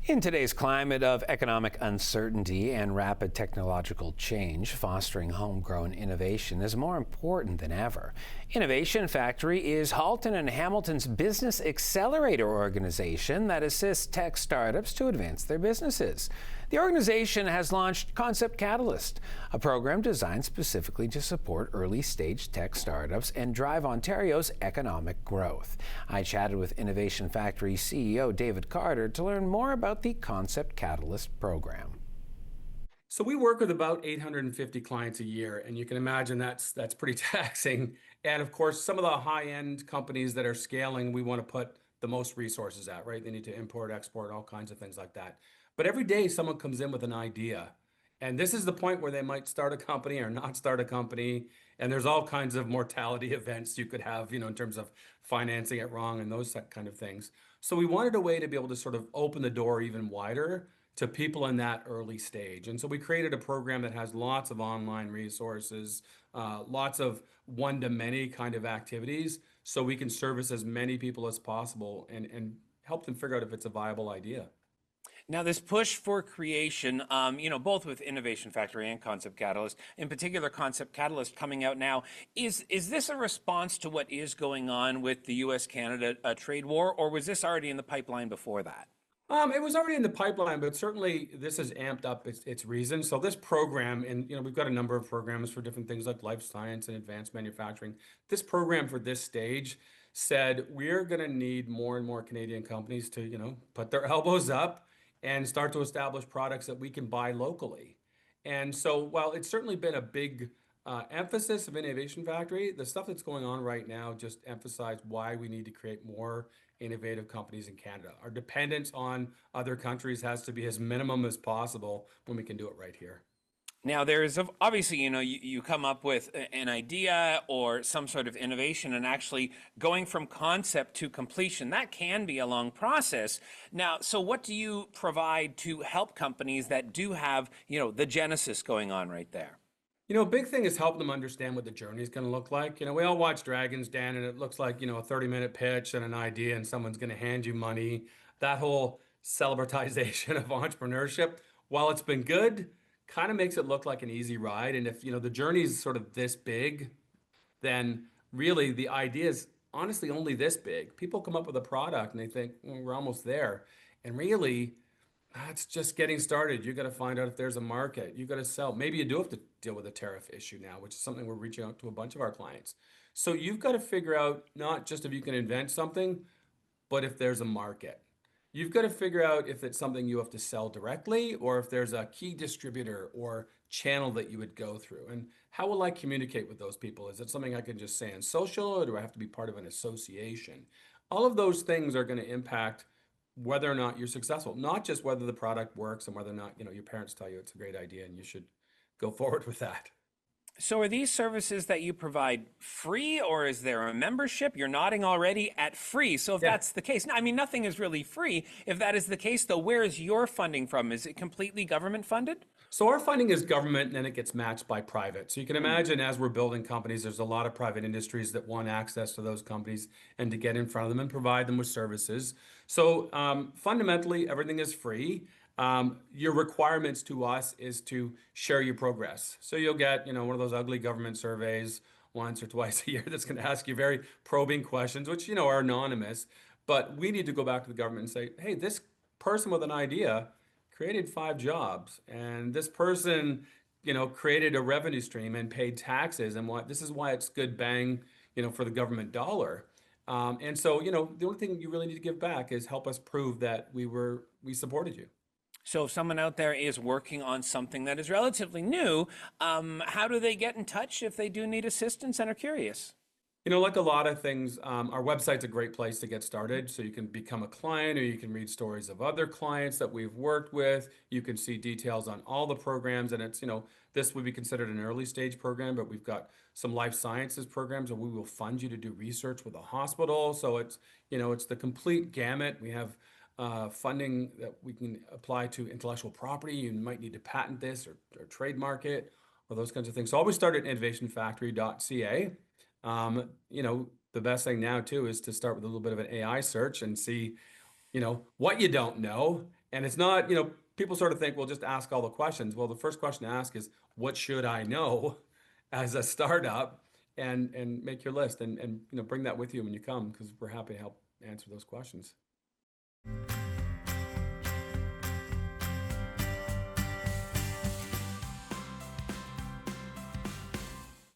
In today's climate of economic uncertainty and rapid technological change, fostering homegrown innovation is more important than ever. Innovation Factory is Halton Hamilton's business accelerator organization that assists tech startups to advance their businesses. The organization has launched Concept Catalyst, a program designed specifically to support early-stage tech startups and drive Ontario's economic growth. I chatted with Innovation Factory CEO David Carter to learn more about the Concept Catalyst program. So we work with about 850 clients a year, and you can imagine that's pretty taxing. And of course, some of the high-end companies that are scaling, we want to put the most resources at, right? They need to import, export, all kinds of things like that. But every day someone comes in with an idea, and this is the point where they might start a company or not start a company. And there's all kinds of mortality events you could have, in terms of financing it wrong and those kind of things. So we wanted a way to be able to sort of open the door even wider to people in that early stage. And so we created a program that has lots of online resources, lots of one-to-many kind of activities, so we can service as many people as possible and help them figure out if it's a viable idea. Now, this push for creation, both with Innovation Factory and Concept Catalyst, in particular Concept Catalyst coming out now, is this a response to what is going on with the U.S.-Canada trade war, or was this already in the pipeline before that? It was already in the pipeline, but certainly this has amped up its reason. So this program, and we've got a number of programs for different things like life science and advanced manufacturing. This program for this stage said we're going to need more and more Canadian companies to, put their elbows up and start to establish products that we can buy locally. And so while it's certainly been a big emphasis of Innovation Factory, the stuff that's going on right now just emphasized why we need to create more innovative companies in Canada. Our dependence on other countries has to be as minimum as possible when we can do it right here. Now, there's obviously, you come up with an idea or some sort of innovation, and actually going from concept to completion, that can be a long process. Now, so what do you provide to help companies that do have, the genesis going on right there? A big thing is helping them understand what the journey is going to look like. We all watch Dragon's Den, and it looks like, a 30-minute pitch and an idea, and someone's going to hand you money. That whole celebritization of entrepreneurship, while it's been good, kind of makes it look like an easy ride. And if, the journey is sort of this big, then really the idea is honestly only this big. People come up with a product and they think, we're almost there. And really, that's just getting started. You got to find out if there's a market. You got to sell. Maybe you do have to deal with a tariff issue now, which is something we're reaching out to a bunch of our clients. So you've got to figure out not just if you can invent something, but if there's a market. You've got to figure out if it's something you have to sell directly, or if there's a key distributor or channel that you would go through. And how will I communicate with those people? Is it something I can just say on social, or do I have to be part of an association? All of those things are going to impact whether or not you're successful, not just whether the product works and whether or not, your parents tell you it's a great idea and you should go forward with that. So are these services that you provide free, or is there a membership? You're nodding already at free. So if that's the case, nothing is really free. If that is the case, though, where is your funding from? Is it completely government funded? So our funding is government, and then it gets matched by private. So you can imagine, as we're building companies, there's a lot of private industries that want access to those companies and to get in front of them and provide them with services. So fundamentally, everything is free. Your requirements to us is to share your progress. So you'll get, one of those ugly government surveys once or twice a year that's going to ask you very probing questions, which, are anonymous. But we need to go back to the government and say, hey, this person with an idea created 5 jobs, and this person, created a revenue stream and paid taxes, and this is why it's good bang, for the government dollar. And so, the only thing you really need to give back is help us prove that we supported you. So if someone out there is working on something that is relatively new, how do they get in touch if they do need assistance and are curious? Like a lot of things, our website's a great place to get started. So you can become a client, or you can read stories of other clients that we've worked with. You can see details on all the programs, and it's, this would be considered an early stage program, but we've got some life sciences programs where we will fund you to do research with a hospital. So it's, it's the complete gamut. We have funding that we can apply to intellectual property. You might need to patent this or trademark it, or those kinds of things. So always start at innovationfactory.ca. The best thing now too is to start with a little bit of an AI search and see, what you don't know, And it's not, people sort of think, well, just ask all the questions. Well, the first question to ask is, what should I know as a startup? And make your list and bring that with you when you come, because we're happy to help answer those questions.